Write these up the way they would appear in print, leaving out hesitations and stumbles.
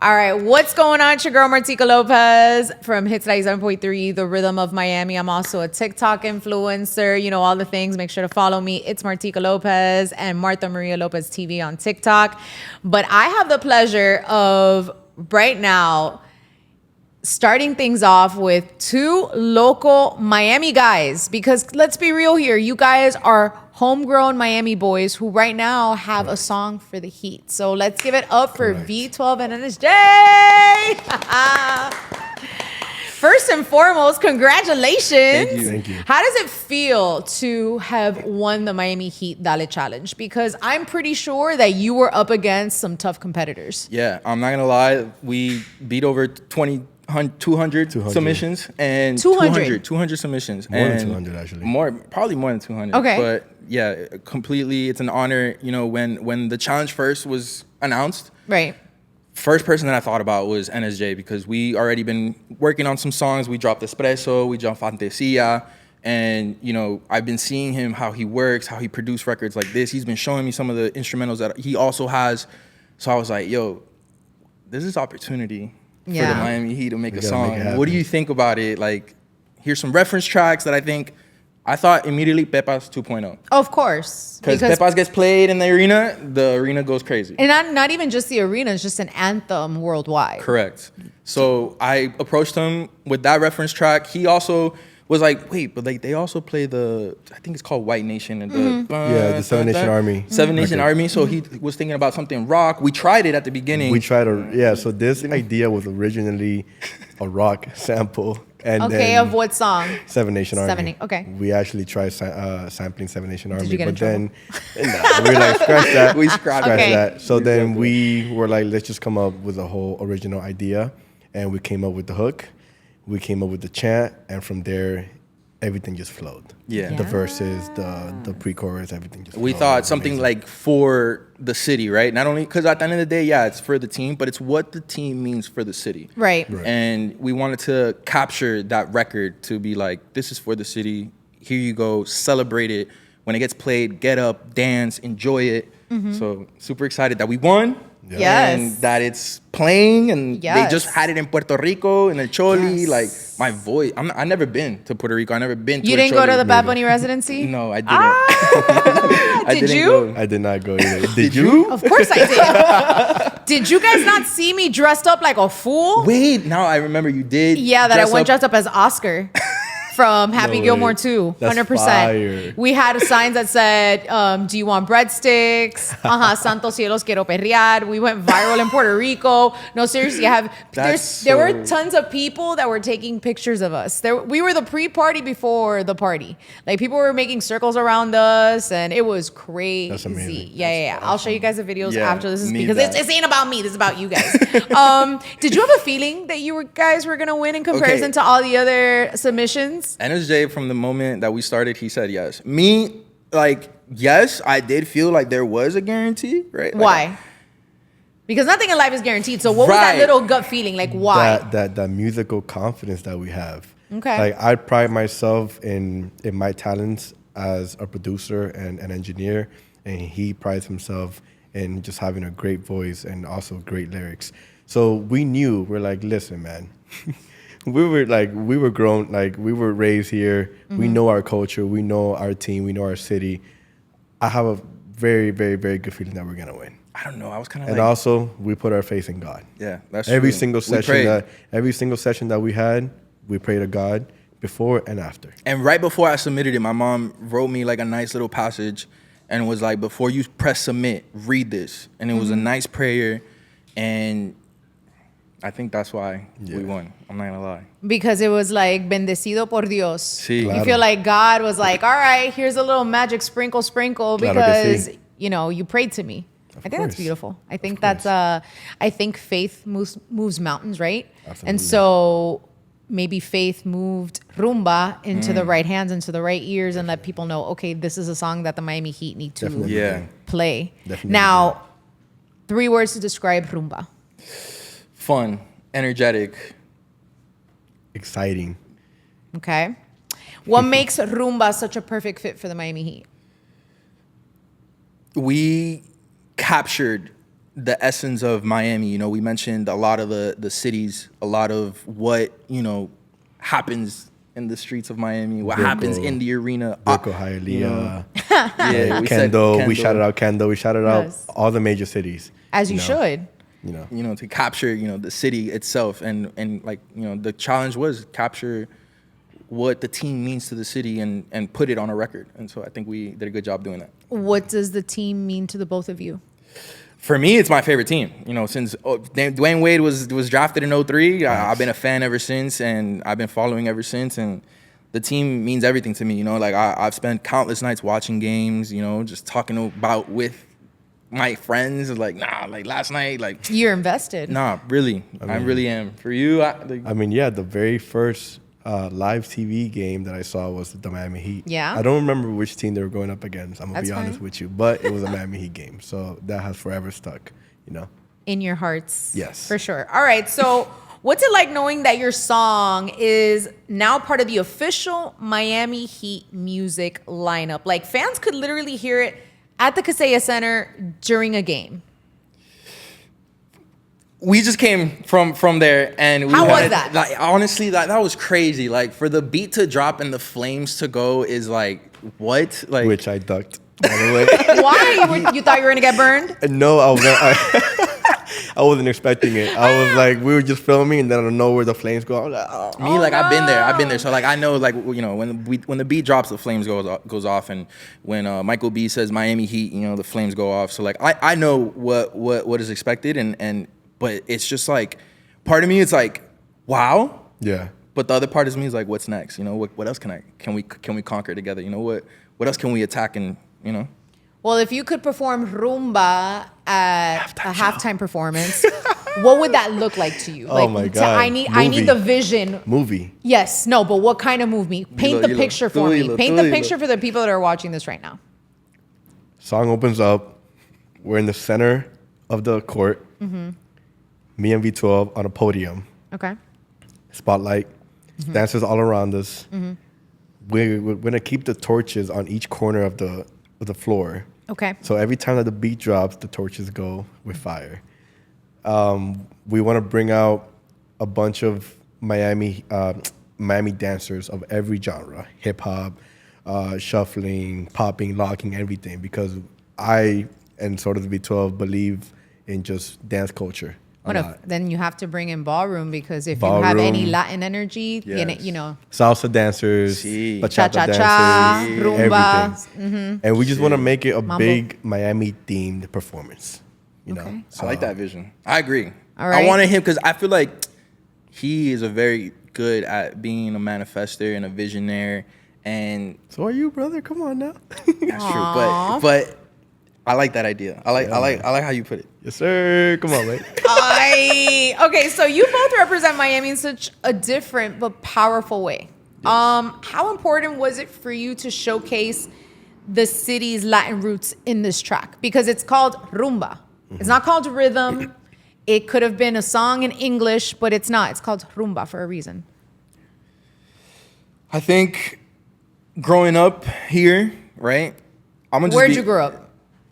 All right, what's going on? It's your girl Martica Lopez from Hits 97.3, The Rhythm of Miami. I'm also a TikTok influencer, you know, all the things. Make sure to follow me. It's Martica Lopez and Martha Maria Lopez TV on TikTok. But I have the pleasure of right now starting things off with two local Miami guys, because let's be real here, you guys are homegrown Miami boys who right now have a song for the Heat. So let's give it up for V12 and NSJ. First and foremost, congratulations. Thank you. How does it feel to have won the Miami Heat Dale Challenge? Because I'm pretty sure that you were up against some tough competitors. Yeah, I'm not gonna lie. We beat over 200 submissions and 200 submissions. More than 200 actually. Probably more than 200. Okay. But yeah, completely. It's an honor. You know, when the challenge first was announced, Right. first person that I thought about was NSJ, because we already been working on some songs. We dropped Espresso, we dropped Fantasia, and you know, I've been seeing him, how he works, how he produced records like this. He's been showing me some of the instrumentals that he also has. So I was like, yo, this is opportunity for the Miami Heat to make a song. What do you think about it? Like, here's some reference tracks that I thought immediately Pepas 2.0. Of course. Because Pepas gets played in the arena goes crazy. And not even just the arena, it's just an anthem worldwide. Correct. So I approached him with that reference track. He also was like, wait, but like they also play I think it's called White Nation. And the Seven Nation Army. Seven Nation Army. So he was thinking about something rock. We tried it at the beginning. So this idea was originally a rock sample. And of what song? Seven Nation Army. Okay. We actually tried sampling Seven Nation Army. Did you get in trouble? We were like, scratch that. We scratched that. So then we were like, let's just come up with a whole original idea. And we came up with the hook. We came up with the chant, and from there, everything just flowed. Yeah. The verses, the pre-chorus, everything just flowed. We thought something like for the city, right? Not only, because at the end of the day, yeah, it's for the team, but it's what the team means for the city. Right. And we wanted to capture that record to be like, this is for the city. Here you go, celebrate it. When it gets played, get up, dance, enjoy it. So super excited that we won. Yes. And that it's playing, and they just had it in Puerto Rico, in El Choli. Like, my voice, I've never been to Puerto Rico. I've never been to You El didn't go Choli. to the Bad Bunny residency? No, I didn't. Did you? Go. I did not go either. Did you? Of course I did. Did you guys not see me dressed up like a fool? Wait, now I remember you did. Yeah, that I went dressed up as Oscar from Happy No Gilmore way. 2, That's 100%. fire. We had signs that said, do you want breadsticks? Santos cielos quiero perrear. We went viral in Puerto Rico. No, seriously, there were tons of people that were taking pictures of us. We were the pre-party before the party. Like, people were making circles around us, and it was crazy. That's amazing. Yeah. I'll show you guys the videos Yeah, after this, need because that. this ain't about me. This is about you guys. Did you have a feeling that you guys were gonna win in comparison to all the other submissions? NSJ, from the moment that we started, he said yes. Me, like, yes, I did feel like there was a guarantee, right? Like, Why? Because nothing in life is guaranteed. So what was that little gut feeling? Like, why? That musical confidence that we have. Okay. Like, I pride myself in my talents as a producer and an engineer, and he prides himself in just having a great voice and also great lyrics. So we're like, listen, man. We were grown, like, we were raised here. We know our culture, we know our team, we know our city. I have a very, very, very good feeling that we're gonna win. I don't know. I was kind of And also, we put our faith in God. yeah, that's Every true. single We session prayed. every single session that we had, we prayed to God before and after. And right before I submitted it, my mom wrote me like a nice little passage and was like, before you press submit, read this. And it was a nice prayer, and I think that's why we won. I'm not gonna lie. Because it was like, bendecido por Dios. Sí. You feel like God was like, all right, here's a little magic sprinkle, because, you know, you prayed to me. I think that's beautiful. I think I think faith moves mountains, right? Absolutely. And so maybe faith moved Rumba into the right hands, into the right ears, and let people know, okay, this is a song that the Miami Heat need to play. Definitely. Now, 3 words to describe Rumba. Fun, energetic. Exciting. Okay. What makes Rumba such a perfect fit for the Miami Heat? We captured the essence of Miami. You know, we mentioned a lot of the cities, a lot of what, you know, happens in the streets of Miami, what happens in the arena. Brooklyn, Hialeah, Yeah, Kendall. We shouted out Kendall. We shouted Yes. out all the major cities. As you know. should. You know. You know, to capture, you know, the city itself. And like, you know, the challenge was capture what the team means to the city and put it on a record. And so I think we did a good job doing that. What does the team mean to the both of you? For me, it's my favorite team. You know, since Dwayne Wade was drafted in 03, I've been a fan ever since, and I've been following ever since. And the team means everything to me. You know, like I've spent countless nights watching games, you know, just talking about with my friends. Like, nah, like last night, like. You're invested. Nah, really. I really am. For you, I mean, yeah, the very first live TV game that I saw was the Miami Heat. Yeah? I don't remember which team they were going up against. I'm going to be That's honest fine. with you. But it was a Miami Heat game. So that has forever stuck, you know? In your hearts. Yes. For sure. All right. So what's it like knowing that your song is now part of the official Miami Heat music lineup? Like fans could literally hear it at the Kaseya Center during a game. We just came from there, and we How was wanted, that? Like, honestly, that was crazy. Like, for the beat to drop and the flames to go is like, what? Like, Which I ducked, by the way. Why? You thought you were going to get burned? No, I wasn't expecting it. I was like, we were just filming, and then I don't know where the flames go. I was like, oh. me, like, I've been there. So like, I know, like, you know, when the beat drops, the flames goes off, and when Michael B says Miami Heat, you know, the flames go off. So like, I know what is expected, but it's just like, part of me, it's like, wow. Yeah. But the other part of me is like, what's next? You know, what else can we conquer together? You know, what else can we attack? And you know, Well, if you could perform rumba at a halftime performance, what would that look like to you? Oh my God. I need the vision. Movie. Yes, no, but what kind of movie? Paint the picture for me. Paint the picture for the people that are watching this right now. Song opens up. We're in the center of the court. Mm-hmm. Me and V12 on a podium. Okay. Spotlight. Mm-hmm. Dancers all around us. We're gonna keep the torches on each corner of the floor. Okay. So every time that the beat drops, the torches go with fire. We want to bring out a bunch of Miami dancers of every genre: hip hop, shuffling, popping, locking, everything. Because I and sort of the V12 believe in just dance culture. Then you have to bring in ballroom, because if you Ballroom. have any Latin energy, Yes. you know, Salsa dancers, Sí. bachata Cha-cha-cha, dancers, rumba. everything. And we just want to make it a Mambo. big Miami-themed performance. You know, Okay. I like that vision. I agree. All right. I wanted him because I feel like he is a very good at being a manifester and a visionary, and So are you, brother? Come on now. that's true. But I like that idea. I like how you put it. Yes, sir. Come on, mate. Okay, so you both represent Miami in such a different but powerful way. How important was it for you to showcase the city's Latin roots in this track? Because it's called rumba. It's not called rhythm. It could have been a song in English, but it's not. It's called rumba for a reason. I think growing up here, right? Where'd you grow up?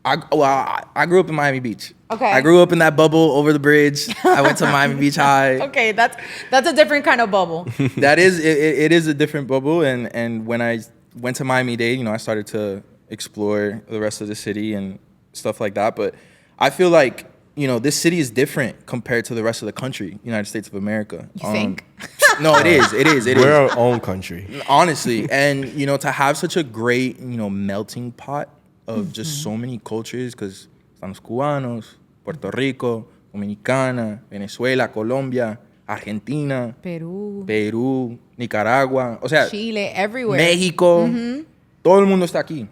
I grew up in Miami Beach. Okay. I grew up in that bubble over the bridge. I went to Miami Beach High. Okay, that's a different kind of bubble. That is, it is a different bubble. And when I went to Miami-Dade, you know, I started to explore the rest of the city and stuff like that. But I feel like, you know, this city is different compared to the rest of the country, United States of America. You think? No, it is. We're our own country. Honestly. And, you know, to have such a great, you know, melting pot of just so many cultures, because están los cubanos, Puerto Rico, Dominicana, Venezuela, Colombia, Argentina, Perú, Nicaragua, o sea, Chile, everywhere. México, todo el mundo está aquí.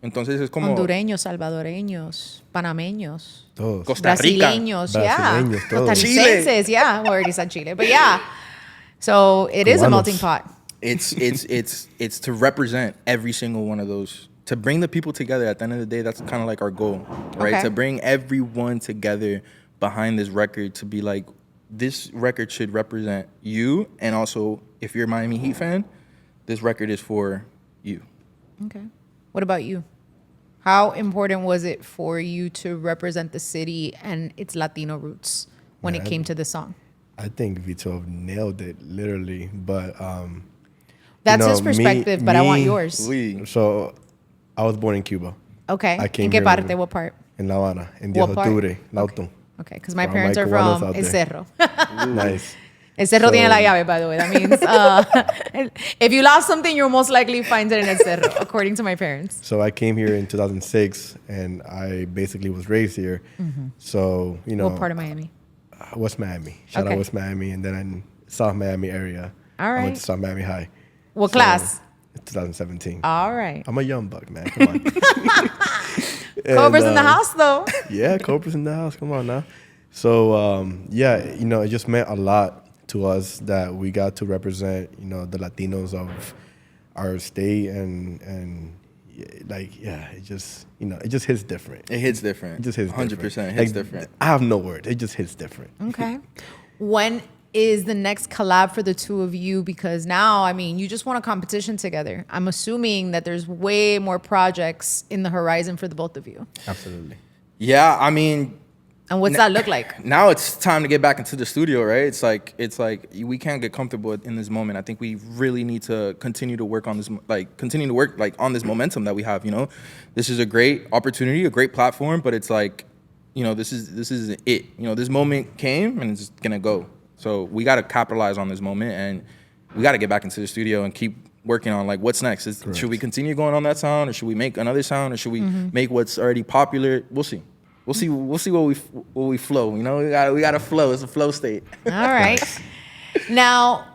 Entonces es como Hondureños, salvadoreños, panameños. Todos. Costa Rica. Brasileños, yeah. Brasileños, todos. Costarricenses, yeah. We already said Chile, but yeah. So it is a Cubanos. melting pot. It's to represent every single one of those. To bring the people together at the end of the day, that's kind of like our goal, right? Okay. To bring everyone together behind this record, to be like, this record should represent you. And also, if you're a Miami Heat fan, this record is for you. Okay. What about you? How important was it for you to represent the city and its Latino roots when it came to the song? I think V12 nailed it, literally. But that's his perspective, but I want yours. So I was born in Cuba. Okay. I came ¿En qué here parte? What part? in La Habana, in 10 de octubre, Lautun. Okay, because my For all parents my are cubanos from out El there. Cerro. Nice. El Cerro So- tiene la llave, by the way. That means if you lost something, you'll most likely find it in El Cerro, according to my parents. So I came here in 2006, and I basically was raised here. So, you know. What part of Miami? West Miami. Shout Okay. out West Miami. And then in South Miami area. All I went right. to South Miami High. What So, class? 2017. All right. I'm a young buck, man. Come on. Cobra's in the house, though. Yeah, Cobra's in the house. Come on now. So, yeah, you know, it just meant a lot to us that we got to represent, you know, the Latinos of our state and like, yeah, it just, you know, it just hits different. It hits different. It just hits 100% different. hits different. I have no word. It just hits different. Okay. When is the next collab for the two of you? Because now, I mean, you just won a competition together. I'm assuming that there's way more projects in the horizon for the both of you. Absolutely. Yeah, I mean, And what's that look like? now it's time to get back into the studio, right? It's like we can't get comfortable in this moment. I think we really need to continue to work on this, on this momentum that we have. You know, this is a great opportunity, a great platform, but it's like, you know, this is it. You know, this moment came and it's gonna go. So we got to capitalize on this moment, and we got to get back into the studio and keep working on like what's next. Should we continue going on that sound, or should we make another sound, or should we make what's already popular? We'll see. We'll see what we flow. You know, we got to flow. It's a flow state. All right. Now,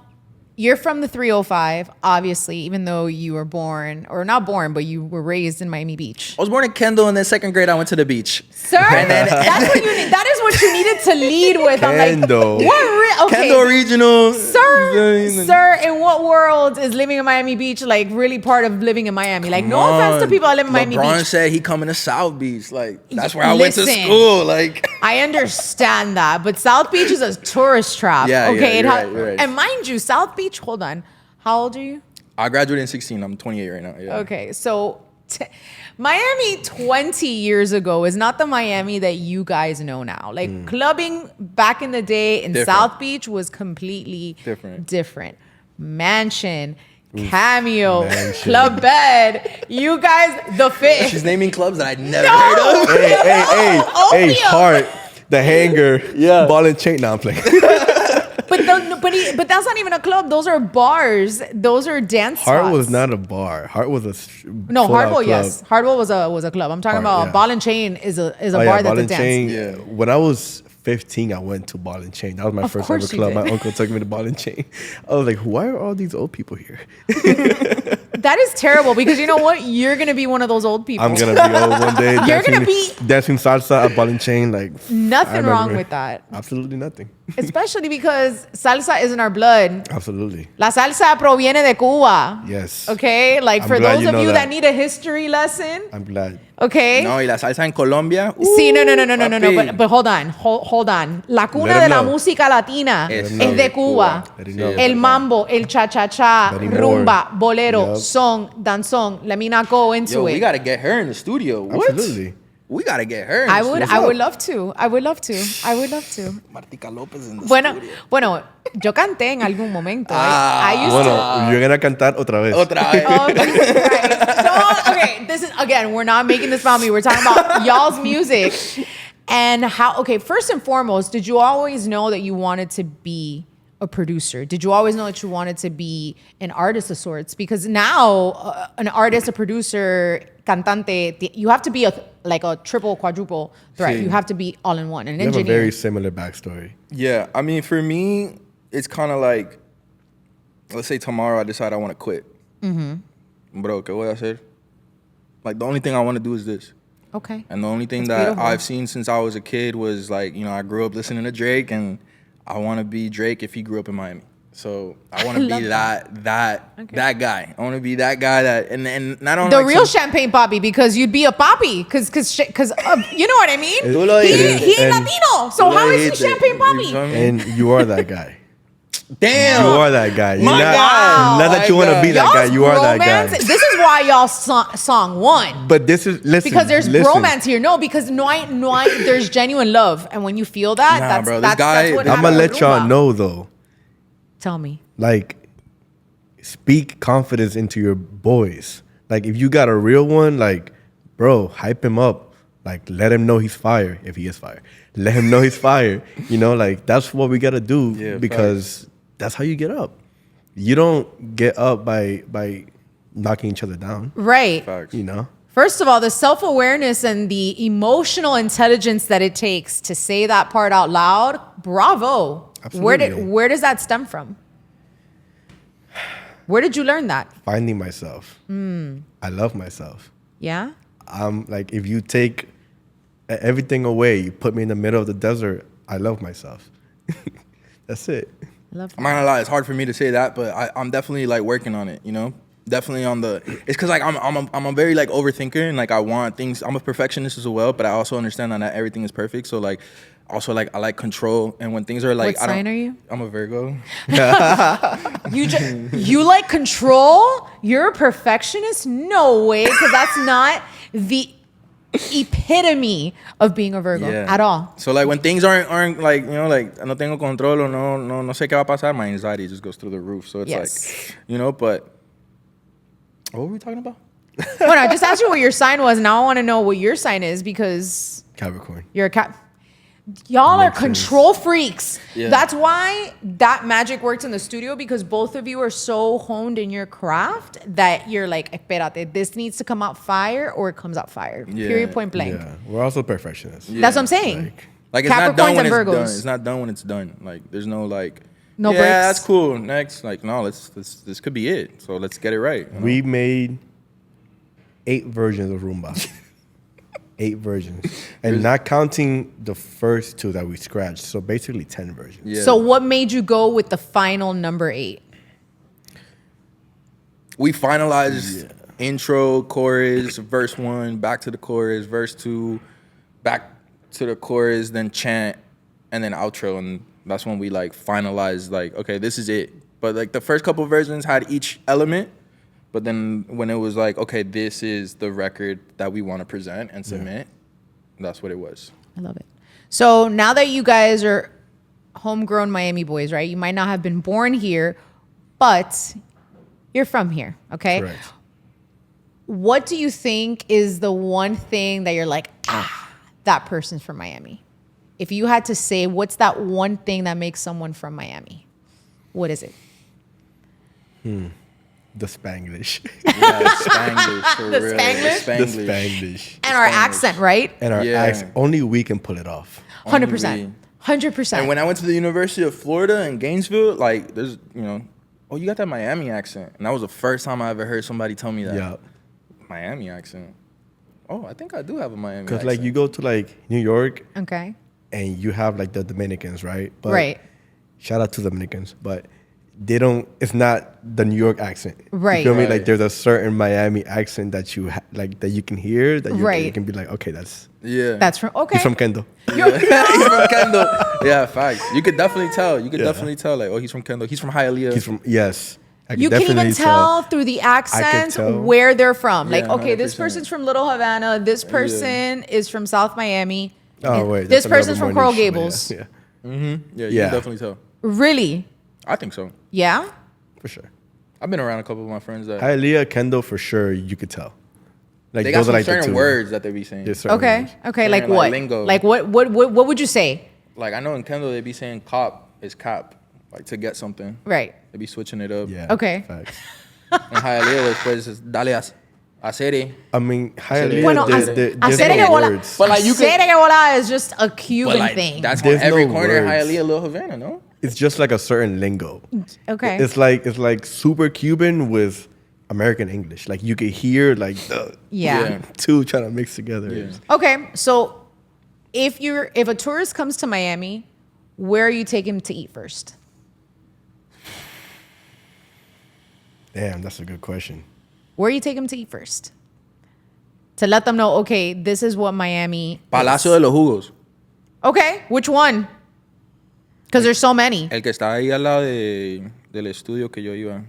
you're from the 305, obviously, even though you were born, or not born, but you were raised in Miami Beach. I was born in Kendall, and then second grade I went to the beach. Sir, that is what you needed to lead with. Kendall. I'm like, okay. Kendall Regional. Sir, in what world is living in Miami Beach like really part of living in Miami? Like, no offense to people that live in Miami LeBron Beach. said he coming to South Beach. Like, that's where I went to Listen. school. Like, I understand that, but South Beach is a tourist trap. Yeah, okay. you're right. And mind you, South Beach, hold on. How old are you? I graduated in 16. I'm 28 right now. Yeah. Okay, so Miami 20 years ago is not the Miami that you guys know now. Like clubbing back in the day in Different. South Beach was completely different. Mansion, Cameo, Mansion. Club Bed, you guys, the Fish. She's naming clubs that I never heard of. Hey, Opium. Heart, the Hanger, Ball and Chain. Now I'm playing. But that's not even a club. Those are bars. Those are dance Heart spots. was not a bar. Heart was a No, full-out Hardwell, club. yes. Hardwell was a club. I'm talking Heart, about yeah. Ball and Chain is a Oh, bar yeah, that's Ball a and dance. Chain. Yeah. When I was 15, I went to Ball and Chain. That was my first ever course you club. did. My uncle took me to Ball and Chain. I was like, why are all these old people here? That is terrible because you know what? You're gonna be one of those old people. I'm gonna be old one day. You're gonna dancing salsa at Ball and Chain. Like Nothing wrong with that. Absolutely nothing. Especially because salsa is in our blood. Absolutely. La salsa proviene de Cuba. Yes. Okay, like I'm for glad those you of know you that. that need a history lesson. I'm glad. Okay. No, y la salsa en Colombia. Sí, no. papi. But hold on. La cuna Let de him la know. música latina Es es de Cuba. Let him know. El mambo, el cha-cha-cha, Let him know. rumba, bolero, Yup. song, danzón. Let me not go into Yo, it. we gotta get her in the studio. What? Absolutely. We gotta get her. In I the would studio. love to. I would love to. Martica Lopez in the Bueno, studio. yo canté en algún momento. Ah. I used Bueno, you're gonna cantar otra vez. Otra vez. Oh, Jesus Christ. Okay, this is, again, we're not making this about me. We're talking about y'all's music. And how, okay, first and foremost, did you always know that you wanted to be a producer? Did you always know that you wanted to be an artist of sorts? Because now, an artist, a producer, cantante, you have to be like a triple, quadruple threat. Sí. You have to be all in one. An You have a engineer. very similar backstory. Yeah, I mean, for me, it's kind of like, let's say tomorrow I decide I want to quit. Bro, ¿qué voy a hacer? Like, the only thing I want to do is this. Okay. And the only thing That's that beautiful. I've seen since I was a kid was like, you know, I grew up listening to Drake, and I want to be Drake if he grew up in Miami. So I want to love be that. Okay. that guy. I want to be that guy that, and not only The like real some- champagne poppy, because you'd be a poppy, because you know what I mean. Tú lo He dijiste. ain't And- Latino, so Tú lo how is he dijiste. champagne You feel poppy? me? And you are that guy. Damn. You are that guy. You're My not, God. not that you want to be that guy. Y'all's You are that bromance- guy. This is why y'all song won. But this is listen Because there's listen. bromance here. No, because there's genuine love. And when you feel that, Nah, that's, bro, this that's, guy- that's what I'm gonna happens let with y'all Rumba. know though. Tell me. Like, speak confidence into your boys. Like, if you got a real one, like, bro, hype him up. Like, let him know he's fire if he is fire. Let him know he's fire. You know, like, that's what we gotta do because that's how you get up. You don't get up by knocking each other down. Right. Facts. You know? First of all, the self-awareness and the emotional intelligence that it takes to say that part out loud, bravo. Absolutely. Where does that stem from? Where did you learn that? Finding myself. I love myself. Yeah? I'm like, if you take everything away, you put me in the middle of the desert, I love myself. That's it. I love I'm not gonna lie, it's hard for me to say that, but I'm definitely like working on it, you know? Definitely on the, it's cause like I'm a very like overthinker and like I want things, I'm a perfectionist as well, but I also understand that not everything is perfect. So like, also like I like control, and when things are like, What sign are you? I'm a Virgo. You like control? You're a perfectionist? No way, because that's not the epitome of being a Virgo at all. So like when things aren't like, you know, like no tengo control or no sé qué va a pasar, my anxiety just goes through the roof. So it's like, you know, but what were we talking about? Well, I just asked you what your sign was. Now I want to know what your sign is because Capricorn. you're a cat. Y'all are Makes sense. control freaks. Yeah. That's why that magic works in the studio, because both of you are so honed in your craft that you're like, espérate, this needs to come out fire or it comes out fire. Yeah. Period, point blank. Yeah. We're also perfectionists. Yeah. That's what I'm saying. Like it's not done Capricorns when and it's done. Virgos. It's not done when it's done. Like there's no like, No yeah, breaks. that's cool. Next, like no, this could be it. So let's get it right. you know? We made 8 versions of Rumba. 8 versions. And not counting the first 2 that we scratched. So basically 10 versions. Yeah. So what made you go with the final number 8? We finalized intro, chorus, verse 1, back to the chorus, verse 2, back to the chorus, then chant, and then outro. And that's when we like finalized like, okay, this is it. But like the first couple versions had each element. But then when it was like, okay, this is the record that we want to present and submit, that's what it was. I love it. So now that you guys are homegrown Miami boys, right? You might not have been born here, but you're from here, okay? Correct. What do you think is the one thing that you're like, that person's from Miami? If you had to say, what's that one thing that makes someone from Miami? What is it? The Spanglish. Yeah, Spanglish for The real. Spanglish? The Spanglish. And our accent, right? And our accent. Only we can pull it off. 100%. 100%. And when I went to the University of Florida in Gainesville, like there's, you know, oh, you got that Miami accent. And that was the first time I ever heard somebody tell me that. Yeah. Miami accent. Oh, I think I do have a Miami Because accent. like you go to like New York Okay. and you have like the Dominicans, right? But Right. Shout out to the Dominicans. But they don't, it's not the New York accent. Right. You feel me? Right. Like there's a certain Miami accent that you like that you can hear that you, Right. you can be like, okay, that's yeah. That's from, okay. he's from Kendall. He's from Kendall. Yeah, facts. You could definitely tell. You could definitely tell. Like, oh, he's from Kendall. He's from Hialeah. He's from yes. I You can even tell through the accents tell. where they're from. Like, Yeah, okay, this 100%. person's from Little Havana. This person is from South Miami. Oh and wait, this that's another person's from morning Coral show, yeah, Gables. Yeah, Yeah, you Yeah. can definitely tell. Really? I think so. Yeah? for sure. I've been around a couple of my friends that Hialeah, Kendall, for sure, you could tell. Like they got those are some like the certain 2. words that they be saying. There's certain Okay. words. Okay. Certain, Like like, what? lingo. Like what would you say? Like I know in Kendall they be saying cop is cop, like to get something. Right. They be switching it up. Yeah. Okay. Facts. And Hialeah después es dale a serie. I mean, Hialeah, Bueno, there's hacer que no vola. words. But, like, you could- Hacer que vola is just a Cuban But like thing. that's There's on every no corner in words. Hialeah, Little Havana, no? It's just like a certain lingo. Okay. It's like super Cuban with American English. Like you could hear like the Yeah. 2 trying to mix together. Yeah. Okay. So if a tourist comes to Miami, where are you taking him to eat first? Damn, that's a good question. Where you take them to eat first? To let them know, okay, this is what Miami Palacio is. de los Jugos. Okay, which one? Because there's so many. El que está ahí al lado del estudio que yo iba.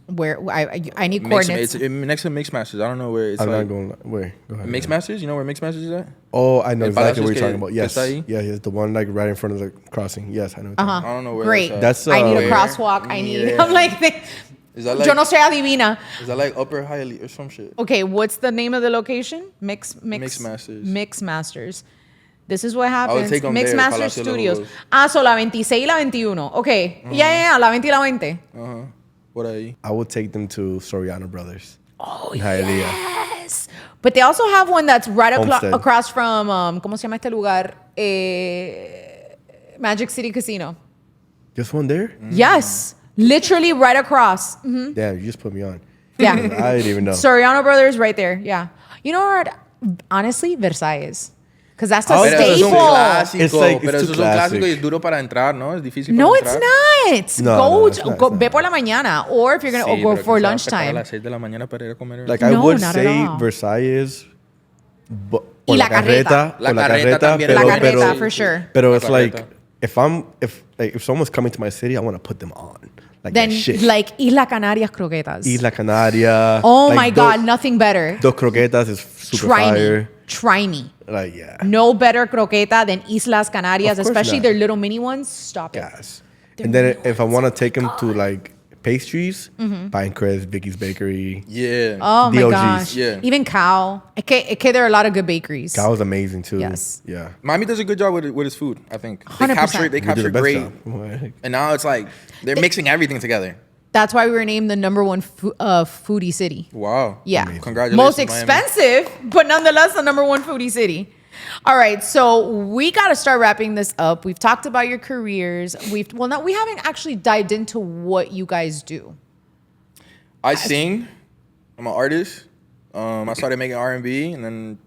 Where I need coordinates. It's next to Mix Masters. I don't know where it's I'm like. not going. Where? Go ahead. Mix Masters? You know where Mix Masters is at? Oh, I know El exactly what Palacios you're talking about. que Yes. está ahí? Yeah, yes, the one like right in front of the crossing. Yes, I know. What you're talking I don't know where Great. it's at. That's I need a where? crosswalk. I need. Yeah. I'm like, Is that like, yo no soy adivina. Is that like Upper Hialeah or some shit? Okay, what's the name of the location? Mix Masters. Mix Masters. This is what happens. take 'em Mix there, Masters Palacio de los Studios. Juegos. Ah, so la 26 y la 21. Okay. Yeah, la 20 y la 20. Por ahí. I would take them to Soriano Brothers. Oh, in Hialeah. yes. But they also have one that's right Homestead. across from, ¿cómo se llama este lugar? Magic City Casino. Just one there? Yes. Literally right across. Damn, you just put me on. Yeah. I didn't even know. Soriano Brothers right there. Yeah. You know what? Honestly, Versailles. Because that's a Oh, Pero eso es un staple. clásico. It's like- pero it's eso es too un classic. clásico y es duro para entrar, ¿no? Es difícil No, para it's entrar. not. No, go, no, it's not, it's ve not. por la mañana, or if you're gonna Sí, go pero for que se va a despertar a lunchtime. las 6 de la mañana para ir a comer. Like I No, would not at say all. Versailles. Por Y la carreta. La por la carreta carreta, también. La pero- carreta, pero- for sure. Pero La it's like carreta. if someone's coming to my city, I want to put them on. Like Then, that shit. like, Isla Canarias croquetas. Isla Canaria. Oh like my God, nothing better. The croquetas is super Try fire. me. Try me. Like yeah. No better croqueta than Islas Canarias, Of course especially not. their little mini ones. Stop it. Yes. And then if I want to take them to like pastries, Pinecrest, Vicky's Bakery. Yeah. Oh my DOGs. gosh. Yeah. Even Cow. There are a lot of good bakeries. That was amazing too. Yes. Yeah. Miami does a good job with his food, I think. They 100%. capture We did capture the best great. job. And now it's like they're mixing everything together. That's why we were named the #1 foodie city. Wow. Yeah. Amazing. Congratulations. Most Miami. expensive, but nonetheless the #1 foodie city. All right, so we got to start wrapping this up. We've talked about your careers. We haven't actually dived into what you guys do. I sing. I'm an artist. I started making R&B, and then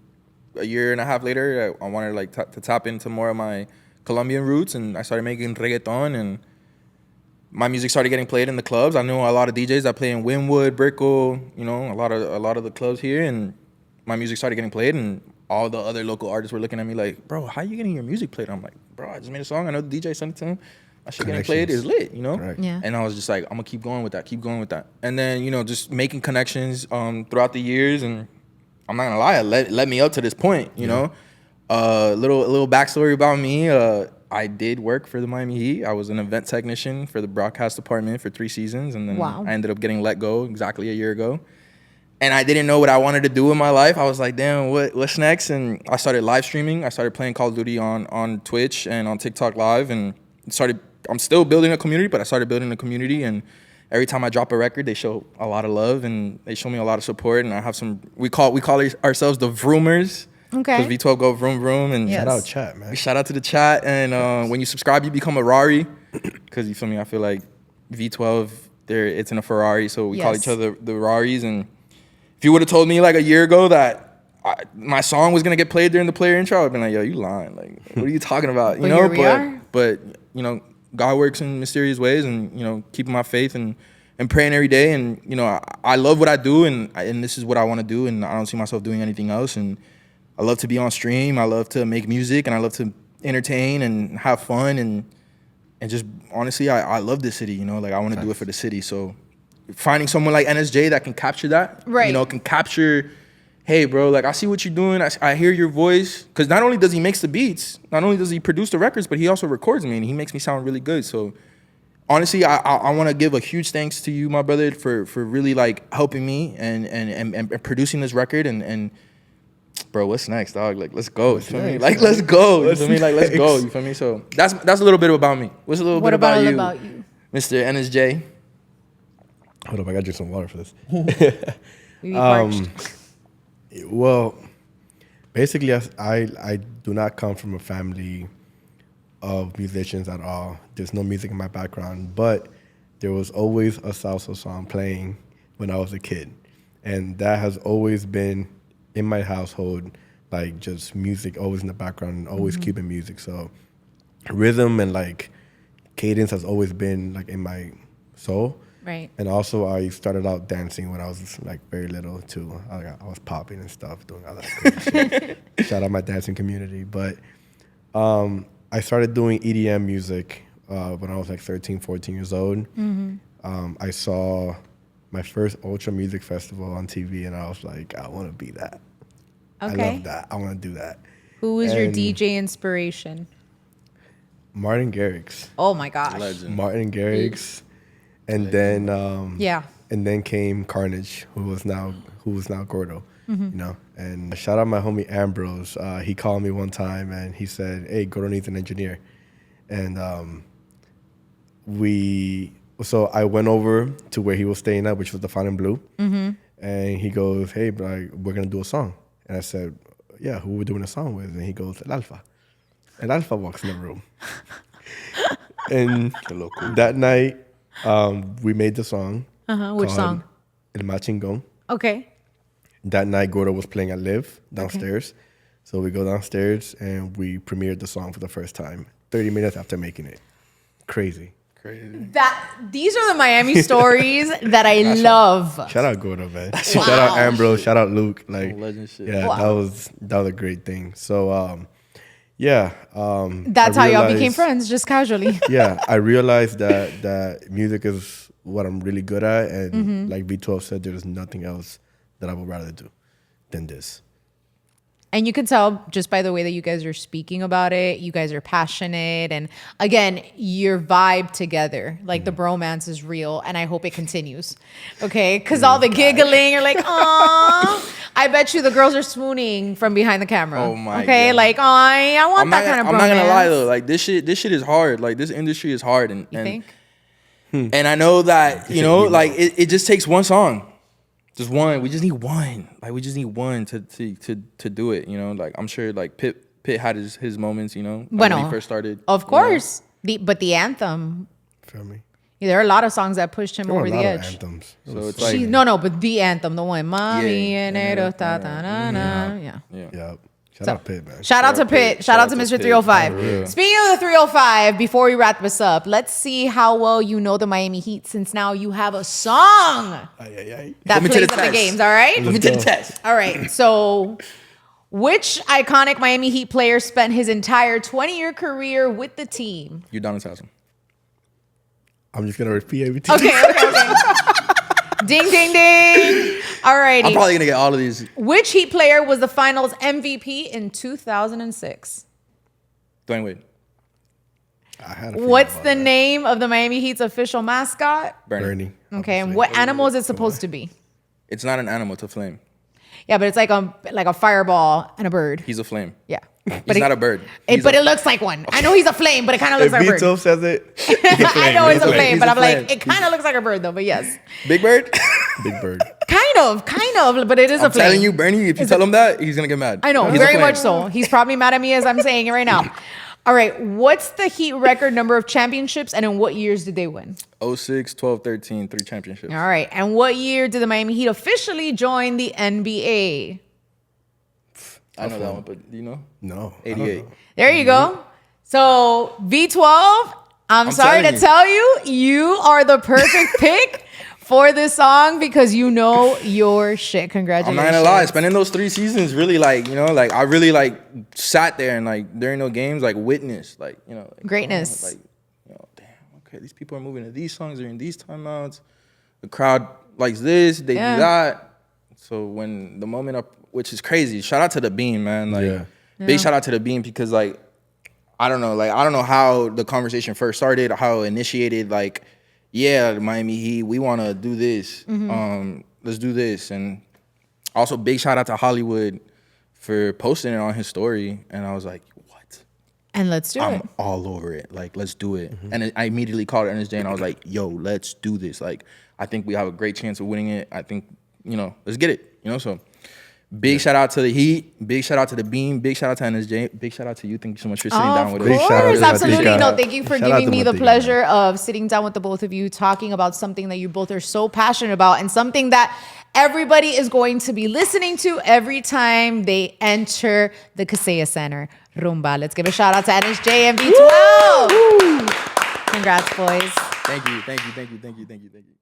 a year and a half later, I wanted like to tap into more of my Colombian roots, and I started making reggaeton, and my music started getting played in the clubs. I knew a lot of DJs that play in Wynwood, Brickell, you know, a lot of the clubs here, and my music started getting played, and all the other local artists were looking at me like, bro, how you getting your music played? I'm like, bro, I just made a song. I know the DJ sent it to him. My shit getting played is lit, you know? Correct. Yeah. And I was just like, I'm gonna keep going with that. And then, you know, just making connections throughout the years, and I'm not gonna lie, it led me up to this point, you know? Little backstory about me. I did work for the Miami Heat. I was an event technician for the broadcast department for 3 seasons, and then Wow. I ended up getting let go exactly a year ago. And I didn't know what I wanted to do in my life. I was like, damn, what's next? And I started live streaming. I started playing Call of Duty on Twitch and on TikTok Live, and I'm still building a community, but I started building a community, and every time I drop a record, they show a lot of love, and they show me a lot of support, and I have we call ourselves the Vroomers. Okay. Because V12 go vroom vroom, and Yes. Shout out chat, man. shout out to the chat. And when you subscribe, you become a Rari. Because you feel me, I feel like V12, it's in a Ferrari, so we call Yes. each other the Raris. And if you would have told me like a year ago that my song was gonna get played during the player intro, I'd been like, yo, you lying. Like, what are you talking about? You But know, here we are. but you know, God works in mysterious ways, and you know, keeping my faith and praying every day. And you know, I love what I do, and this is what I want to do, and I don't see myself doing anything else. And I love to be on stream. I love to make music, and I love to entertain and have fun, and just honestly, I love this city. You know, like I want to do it for the city. So finding someone like NSJ that can capture that, Right. you know, can capture, hey, bro, like I see what you're doing. I hear your voice, because not only does he mix the beats, not only does he produce the records, but he also records me, and he makes me sound really good. So honestly, I want to give a huge thanks to you, my brother, for really like helping me and producing this record and bro, what's next, dog? Like, let's go. You feel me? Like, let's go. You feel me? Like, let's go. You feel me? So that's a little bit about me. What's a little What bit about about you, about you? Mr. NSJ? Hold up, I gotta drink some water for this. You parched. Well, basically, I do not come from a family of musicians at all. There's no music in my background, but there was always a salsa song playing when I was a kid. And that has always been in my household, like just music always in the background and always keeping music. So rhythm and like cadence has always been like in my soul. Right. And also, I started out dancing when I was like very little too. I was popping and stuff, doing all that crazy shit. Shout out my dancing community. But I started doing EDM music when I was like 13, 14 years old. I saw my first Ultra Music Festival on TV, and I was like, I want to be that. Okay. I love that. I want to do that. Who was your And DJ inspiration? Martin Garrix. Oh my gosh. Legend. Martin Garrix. And then Yeah. and then came Carnage, who was now Gordo. You know, and shout out my homie Ambrose. He called me one time and he said, "Hey, Gordo needs an engineer," and so I went over to where he was staying at, which was the Fountain Blue, and he goes, "Hey, bro, we're gonna do a song," and I said, "Yeah, who we doing a song with?" And he goes, "El Alfa," and Alpha walks in the room, and that night we made the song. Which called song? El Machingón. Okay. That night, Gordo was playing at Live downstairs. So we go downstairs and we premiered the song for the first time, 30 minutes after making it. Crazy. These are the Miami stories that I love. Shout out Gordo, man. Shout out Ambrose. Shout out Luke. Like, Legend shit. yeah, that was a great thing. So, That's how y'all became friends, just casually. Yeah, I realized that music is what I'm really good at, and like V12 said, there's nothing else that I would rather do than this. And you can tell just by the way that you guys are speaking about it, you guys are passionate. And again, your vibe together, like the bromance is real. And I hope it continues. Okay? Because all the giggling, you're like, aw. I bet you the girls are swooning from behind the camera. Oh my Okay? God. Like, I want that kind of bromance. I'm not gonna lie though. Like this shit is hard. Like this industry is hard. And You think? and I know that, you know, like it just takes one song. Just one. We just need one. Like we just need one to do it. You know, like I'm sure like Pitt had his moments. You know, like when he first started. Of course, but the anthem. Feel me? There are a lot of songs that pushed him There were over a the lot of edge. anthems. So it's like No, but the anthem, the one, Mami Yeah. enero ta ta na na. Yeah. Yeah. Shout out Pitt, man. Shout out to Pitt. Shout out to Mr. 305. Speaking of the 305, before we wrap this up, let's see how well you know the Miami Heat since now you have a song that Put me to plays the at the test. games, all right? Let me take the test. All right, so which iconic Miami Heat player spent his entire 20-year career with the team? Udonis Haslem. I'm just gonna repeat everything. Okay. Ding, ding, ding. All righty. I'm probably gonna get all of these. Which Heat player was the finals MVP in 2006? Dwayne Wade. I had a feeling What's about the that. name of the Miami Heat's official mascot? Bernie. Okay, and what animal is it supposed to be? It's not an animal. It's a flame. Yeah, but it's like a fireball and a bird. He's a flame. Yeah. He's not a bird. But it looks like one. I know he's a flame, but it kind of If looks like a bird. V12 says it, I know it's a flame, He's but a I'm flame. like, it kind of looks like a bird though, but yes. Big Bird. Big Bird. Kind of, but it is a I'm flame. telling you, Bernie. If you tell him that, he's gonna get mad. I know, He's a very flame. much so. He's probably mad at me as I'm saying it right now. All right, what's the Heat record number of championships and in what years did they win? 06, 12, 13, 3 championships. All right, and what year did the Miami Heat officially join the NBA? I know that one, but do you know? No. 88. There you go. So V12, I'm sorry to telling you. tell you, you are the perfect pick for this song because you know your shit. I'm Congratulations. not gonna lie, spending those 3 seasons really like, you know, like I really like sat there and like during those games, like witnessed, like, you know, like, Greatness. like, you know, damn, okay, these people are moving to these songs during these timeouts. The crowd likes this, they do that. So when the moment up, which is crazy, shout out to the Beam, man. Like big shout out to the Beam because like I don't know how the conversation first started, how it initiated, like, yeah, the Miami Heat, we want to do this. Let's do this. And also big shout out to Hollywood for posting it on his story. And I was like, what? And let's do it. I'm all over it. Like, let's do it. And I immediately called NSJ and I was like, yo, let's do this. Like, I think we have a great chance of winning it. I think, you know, let's get it. You know, so big shout out to the Heat. Big shout out to the Beam. Big shout out to NSJ. Big shout out to you. Thank you so much for sitting down with us. Big shout out Of course, to absolutely. Martica. No, thank you for Shout out giving to me the Martica. pleasure of sitting down with the both of you, talking about something that you both are so passionate about and something that everybody is going to be listening to every time they enter the Kaseya Center. Rumba. Let's give a shout out to NSJ and V12. Congrats, boys. Thank you.